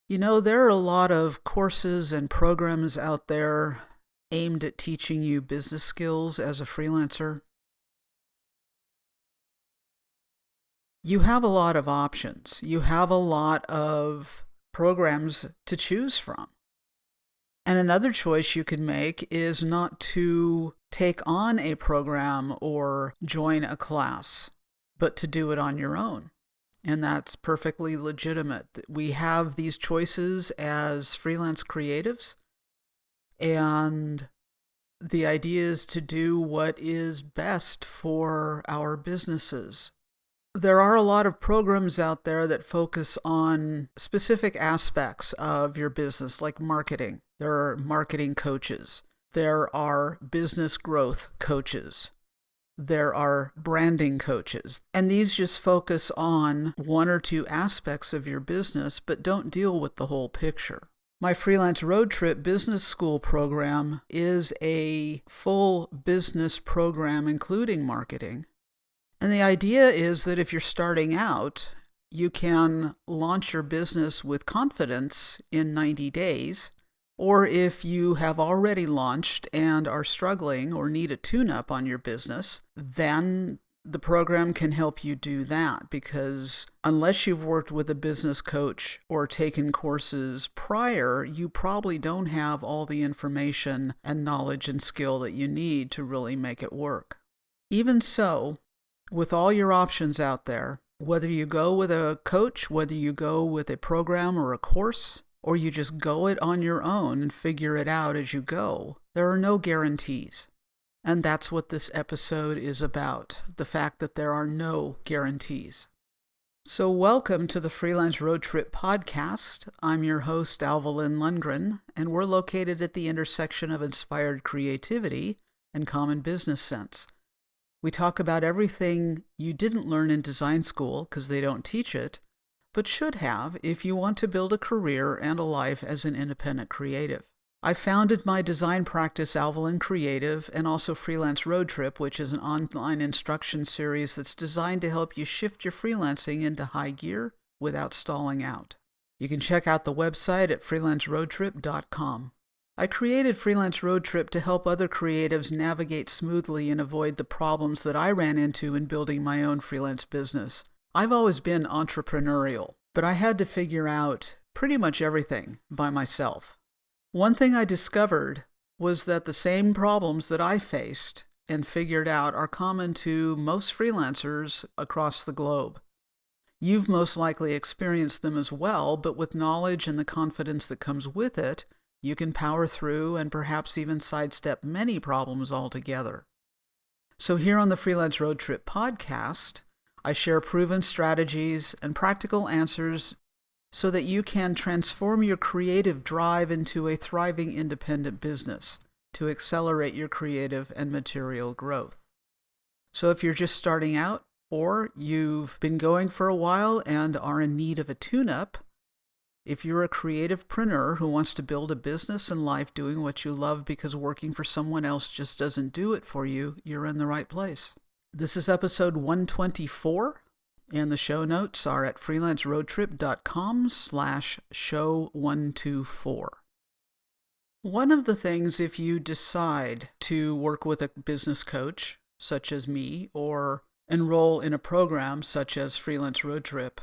There are a lot of courses and programs out there aimed at teaching you business skills as a freelancer. You have a lot of options. You have a lot of programs to choose from. And another choice you can make is not to take on a program or join a class, but to do it on your own. And that's perfectly legitimate. We have these choices as freelance creatives, and the idea is to do what is best for our businesses. There are a lot of programs out there that focus on specific aspects of your business, like marketing. There are marketing coaches. There are business growth coaches. There are branding coaches, and these just focus on one or two aspects of your business, but don't deal with the whole picture. My Freelance Road Trip Business School program is a full business program, including marketing. And the idea is that if you're starting out, you can launch your business with confidence in 90 days. Or if you have already launched and are struggling or need a tune-up on your business, then the program can help you do that, because unless you've worked with a business coach or taken courses prior, you probably don't have all the information and knowledge and skill that you need to really make it work. Even so, with all your options out there, whether you go with a coach, whether you go with a program or a course, or you just go it on your own and figure it out as you go, there are no guarantees. And that's what this episode is about, the fact that there are no guarantees. So welcome to the Freelance Road Trip podcast. I'm your host, Alvalyn Lundgren, and we're located at the intersection of inspired creativity and common business sense. We talk about everything you didn't learn in design school because they don't teach it, but should have if you want to build a career and a life as an independent creative. I founded my design practice, Alvalyn Creative, and also Freelance Road Trip, which is an online instruction series that's designed to help you shift your freelancing into high gear without stalling out. You can check out the website at freelanceroadtrip.com. I created Freelance Road Trip to help other creatives navigate smoothly and avoid the problems that I ran into in building my own freelance business. I've always been entrepreneurial, but I had to figure out pretty much everything by myself. One thing I discovered was that the same problems that I faced and figured out are common to most freelancers across the globe. You've most likely experienced them as well, but with knowledge and the confidence that comes with it, you can power through and perhaps even sidestep many problems altogether. So here on the Freelance Road Trip podcast, I share proven strategies and practical answers so that you can transform your creative drive into a thriving independent business to accelerate your creative and material growth. So if you're just starting out, or you've been going for a while and are in need of a tune-up, if you're a creativepreneur who wants to build a business and life doing what you love because working for someone else just doesn't do it for you, you're in the right place. This is episode 124, and the show notes are at freelanceroadtrip.com/show124. One of the things, if you decide to work with a business coach, such as me, or enroll in a program such as Freelance Road Trip,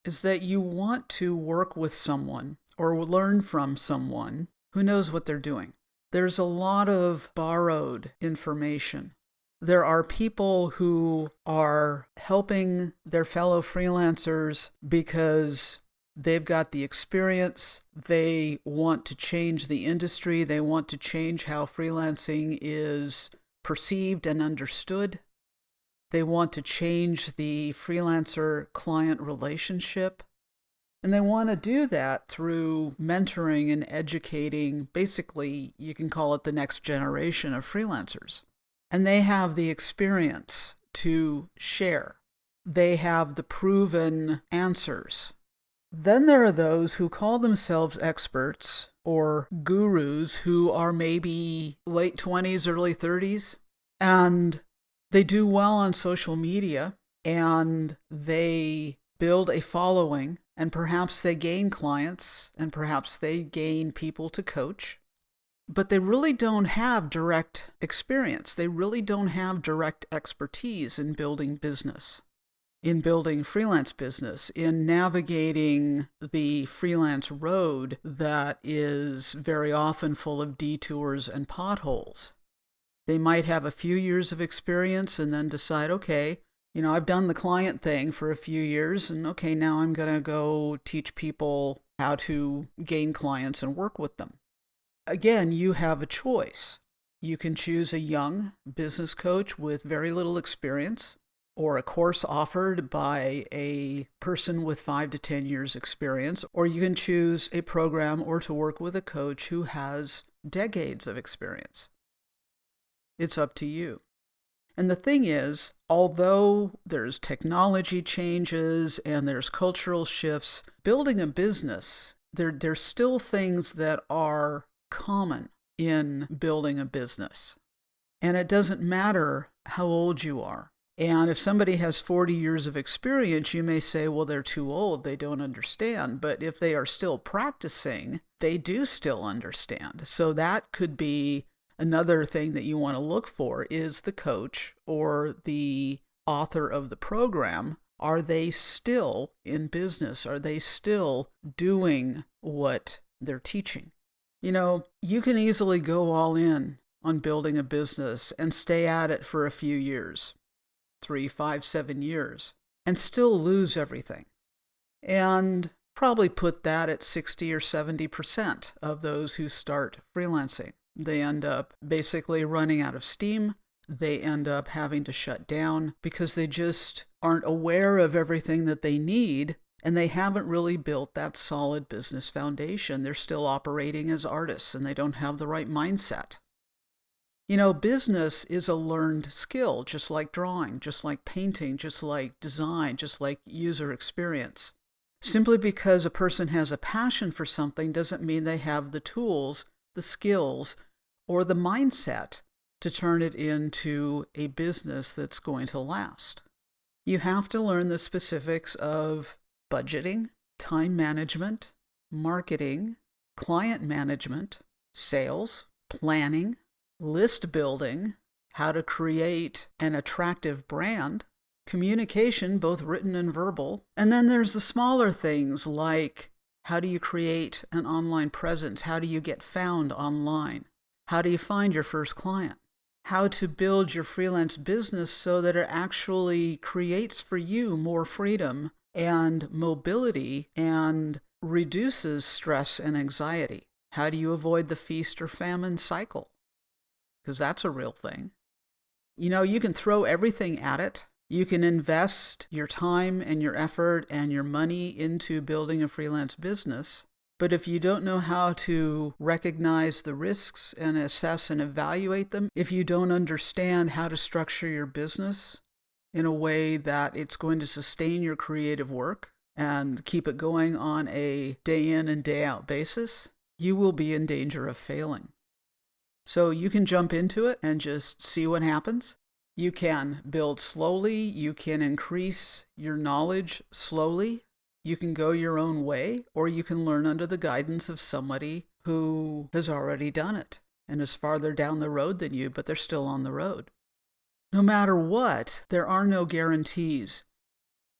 is that you want to work with someone or learn from someone who knows what they're doing. There's a lot of borrowed information. There are people who are helping their fellow freelancers because they've got the experience. They want to change the industry. They want to change how freelancing is perceived and understood. They want to change the freelancer-client relationship. And they want to do that through mentoring and educating, basically, you can call it the next generation of freelancers. And they have the experience to share. They have the proven answers. Then there are those who call themselves experts or gurus who are maybe late 20s, early 30s, and they do well on social media, and they build a following, and perhaps they gain clients, and perhaps they gain people to coach, but they really don't have direct experience. They really don't have direct expertise in building business, in building freelance business, in navigating the freelance road that is very often full of detours and potholes. They might have a few years of experience and then decide, okay, I've done the client thing for a few years, and okay, now I'm going to go teach people how to gain clients and work with them. Again, you have a choice. You can choose a young business coach with very little experience, or a course offered by a person with 5 to 10 years experience, or you can choose a program or to work with a coach who has decades of experience. It's up to you. And the thing is, although there's technology changes and there's cultural shifts, building a business, there's still things that are common in building a business. And it doesn't matter how old you are. And if somebody has 40 years of experience, you may say, well, they're too old, they don't understand. But if they are still practicing, they do still understand. So that could be another thing that you want to look for is the coach or the author of the program. Are they still in business? Are they still doing what they're teaching? You can easily go all in on building a business and stay at it for a few years. 3, 5, 7 years, and still lose everything. And probably put that at 60 or 70% of those who start freelancing. They end up basically running out of steam. They end up having to shut down because they just aren't aware of everything that they need, and they haven't really built that solid business foundation. They're still operating as artists, and they don't have the right mindset. Business is a learned skill, just like drawing, just like painting, just like design, just like user experience. Simply because a person has a passion for something doesn't mean they have the tools, the skills, or the mindset to turn it into a business that's going to last. You have to learn the specifics of budgeting, time management, marketing, client management, sales, planning, list building, how to create an attractive brand, communication, both written and verbal. And then there's the smaller things like how do you create an online presence? How do you get found online? How do you find your first client? How to build your freelance business so that it actually creates for you more freedom and mobility and reduces stress and anxiety. How do you avoid the feast or famine cycle? Because that's a real thing. You can throw everything at it. You can invest your time and your effort and your money into building a freelance business. But if you don't know how to recognize the risks and assess and evaluate them, if you don't understand how to structure your business in a way that it's going to sustain your creative work and keep it going on a day in and day out basis, you will be in danger of failing. So you can jump into it and just see what happens. You can build slowly. You can increase your knowledge slowly. You can go your own way, or you can learn under the guidance of somebody who has already done it and is farther down the road than you, but they're still on the road. No matter what, there are no guarantees.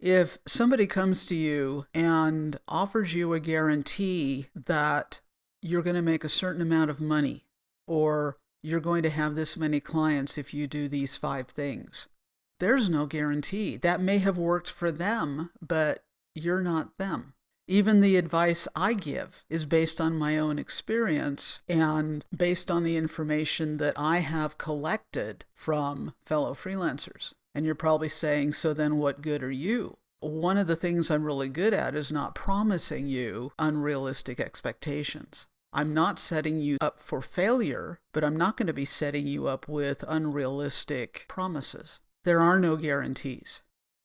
If somebody comes to you and offers you a guarantee that you're going to make a certain amount of money, or you're going to have this many clients if you do these 5 things, there's no guarantee. That may have worked for them, but you're not them. Even the advice I give is based on my own experience and based on the information that I have collected from fellow freelancers. And you're probably saying, so then what good are you? One of the things I'm really good at is not promising you unrealistic expectations. I'm not setting you up for failure, but I'm not going to be setting you up with unrealistic promises. There are no guarantees.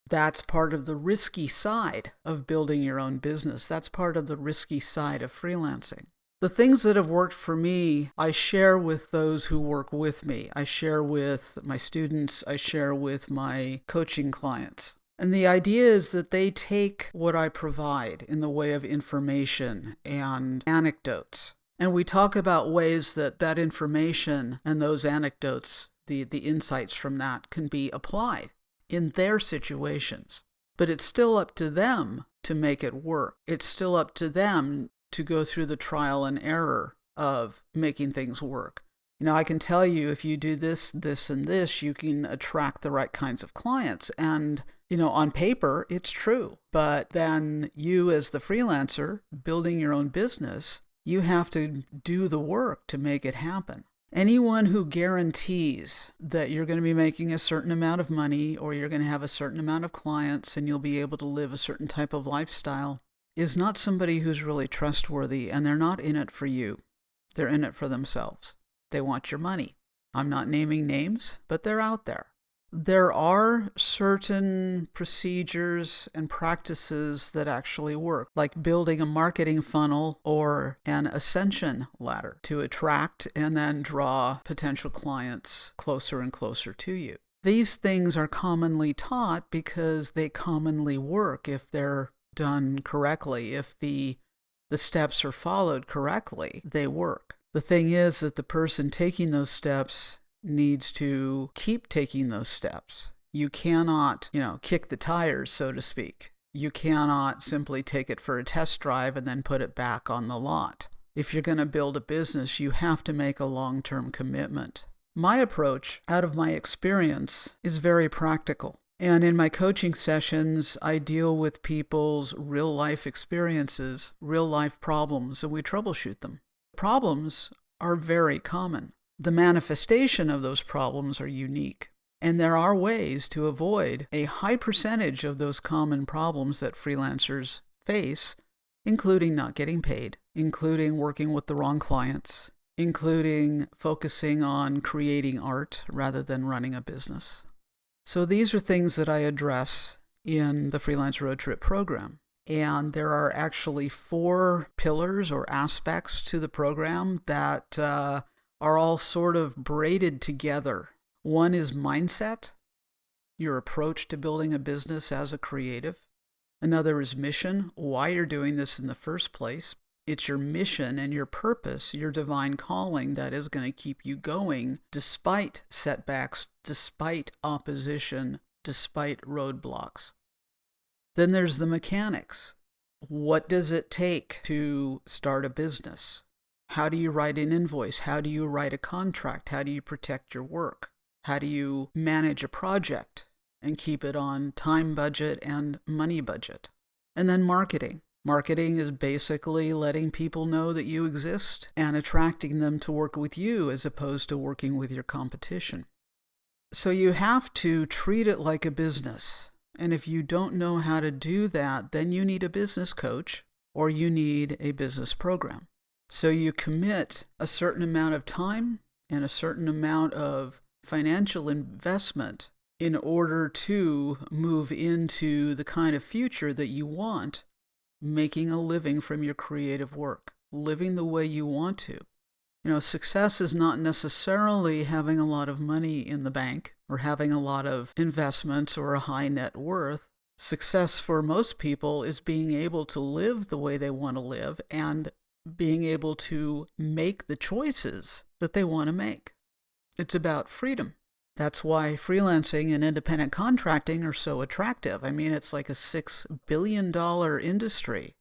That's part of the risky side of building your own business. That's part of the risky side of freelancing. The things that have worked for me, I share with those who work with me. I share with my students. I share with my coaching clients. And the idea is that they take what I provide in the way of information and anecdotes. And we talk about ways that that information and those anecdotes, the insights from that, can be applied in their situations. But it's still up to them to make it work. It's still up to them to go through the trial and error of making things work. I can tell you, if you do this, this, and this, you can attract the right kinds of clients. And, on paper, it's true. But then you, as the freelancer, building your own business, you have to do the work to make it happen. Anyone who guarantees that you're going to be making a certain amount of money, or you're going to have a certain amount of clients, and you'll be able to live a certain type of lifestyle, is not somebody who's really trustworthy, and they're not in it for you. They're in it for themselves. They want your money. I'm not naming names, but they're out there. There are certain procedures and practices that actually work, like building a marketing funnel or an ascension ladder to attract and then draw potential clients closer and closer to you. These things are commonly taught because they commonly work if they're done correctly. If the steps are followed correctly, they work. The thing is that the person taking those steps needs to keep taking those steps. You cannot, kick the tires, so to speak. You cannot simply take it for a test drive and then put it back on the lot. If you're going to build a business, you have to make a long-term commitment. My approach, out of my experience, is very practical. And in my coaching sessions, I deal with people's real-life experiences, real-life problems, and we troubleshoot them. Problems are very common. The manifestation of those problems are unique. And there are ways to avoid a high percentage of those common problems that freelancers face, including not getting paid, including working with the wrong clients, including focusing on creating art rather than running a business. So these are things that I address in the Freelance Road Trip program. And there are actually 4 pillars or aspects to the program that are all sort of braided together. One is mindset, your approach to building a business as a creative. Another is mission, why you're doing this in the first place. It's your mission and your purpose, your divine calling, that is going to keep you going despite setbacks, despite opposition, despite roadblocks. Then there's the mechanics. What does it take to start a business? How do you write an invoice? How do you write a contract? How do you protect your work? How do you manage a project and keep it on time budget and money budget? And then marketing. Marketing is basically letting people know that you exist and attracting them to work with you as opposed to working with your competition. So you have to treat it like a business. And if you don't know how to do that, then you need a business coach or you need a business program. So you commit a certain amount of time and a certain amount of financial investment in order to move into the kind of future that you want, making a living from your creative work, living the way you want to. Success is not necessarily having a lot of money in the bank or having a lot of investments or a high net worth. Success for most people is being able to live the way they want to live and being able to make the choices that they want to make. It's about freedom. That's why freelancing and independent contracting are so attractive. It's like a $6 billion industry.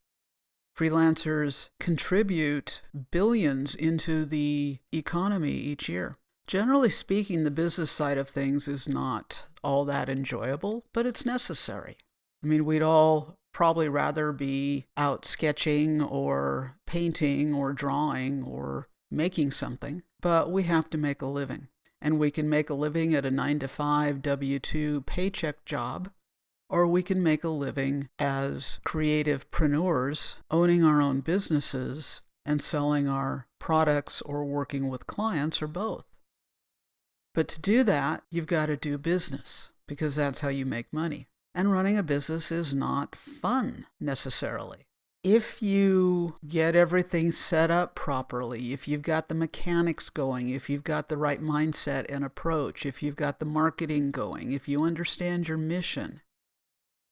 Freelancers contribute billions into the economy each year. Generally speaking, the business side of things is not all that enjoyable, but it's necessary. We'd all probably rather be out sketching or painting or drawing or making something, but we have to make a living. And we can make a living at a 9-to-5 W-2 paycheck job, or we can make a living as creativepreneurs, owning our own businesses and selling our products or working with clients, or both. But to do that, you've got to do business, because that's how you make money. And running a business is not fun, necessarily. If you get everything set up properly, if you've got the mechanics going, if you've got the right mindset and approach, if you've got the marketing going, if you understand your mission,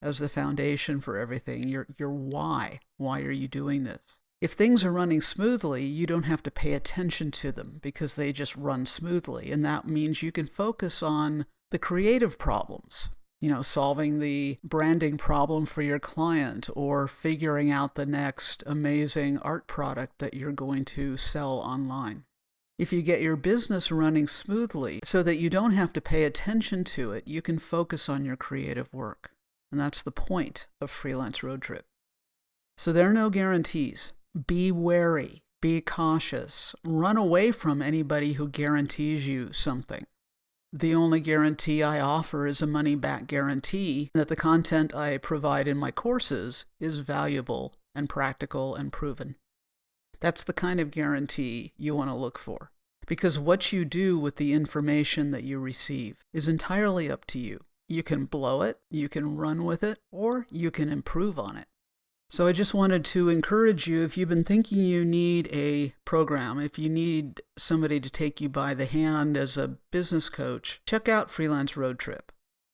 as the foundation for everything, your why. Why are you doing this? If things are running smoothly, you don't have to pay attention to them because they just run smoothly. And that means you can focus on the creative problems, solving the branding problem for your client or figuring out the next amazing art product that you're going to sell online. If you get your business running smoothly so that you don't have to pay attention to it, you can focus on your creative work. And that's the point of Freelance Road Trip. So there are no guarantees. Be wary, be cautious, run away from anybody who guarantees you something. The only guarantee I offer is a money-back guarantee that the content I provide in my courses is valuable and practical and proven. That's the kind of guarantee you want to look for, because what you do with the information that you receive is entirely up to you. You can blow it, you can run with it, or you can improve on it. So I just wanted to encourage you, if you've been thinking you need a program, if you need somebody to take you by the hand as a business coach, check out Freelance Road Trip.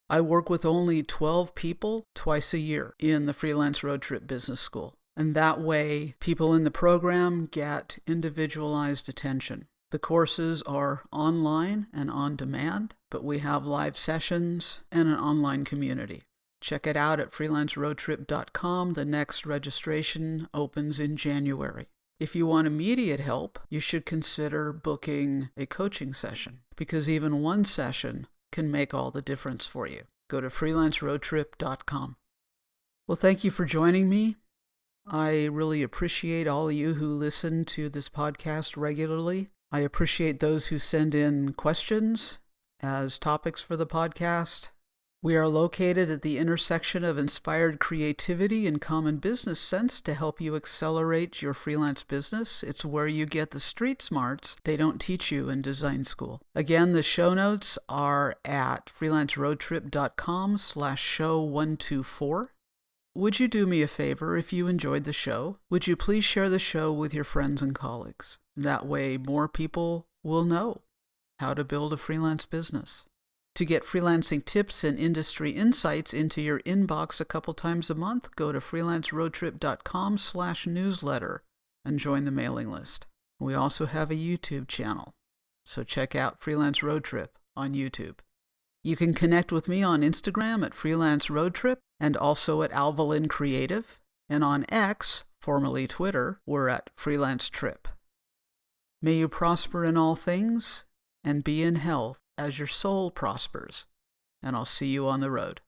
I work with only 12 people twice a year in the Freelance Road Trip Business School. And that way, people in the program get individualized attention. The courses are online and on demand, but we have live sessions and an online community. Check it out at freelanceroadtrip.com. The next registration opens in January. If you want immediate help, you should consider booking a coaching session, because even one session can make all the difference for you. Go to freelanceroadtrip.com. Well, thank you for joining me. I really appreciate all of you who listen to this podcast regularly. I appreciate those who send in questions as topics for the podcast. We are located at the intersection of inspired creativity and common business sense to help you accelerate your freelance business. It's where you get the street smarts they don't teach you in design school. Again, the show notes are at freelanceroadtrip.com/show124. Would you do me a favor if you enjoyed the show? Would you please share the show with your friends and colleagues? That way, more people will know how to build a freelance business. To get freelancing tips and industry insights into your inbox a couple times a month, go to freelanceroadtrip.com/newsletter and join the mailing list. We also have a YouTube channel, so check out Freelance Road Trip on YouTube. You can connect with me on Instagram at Freelance Road Trip and also at Alvalin Creative, and on X, formerly Twitter, we're at Freelance Trip. May you prosper in all things and be in health as your soul prospers, and I'll see you on the road.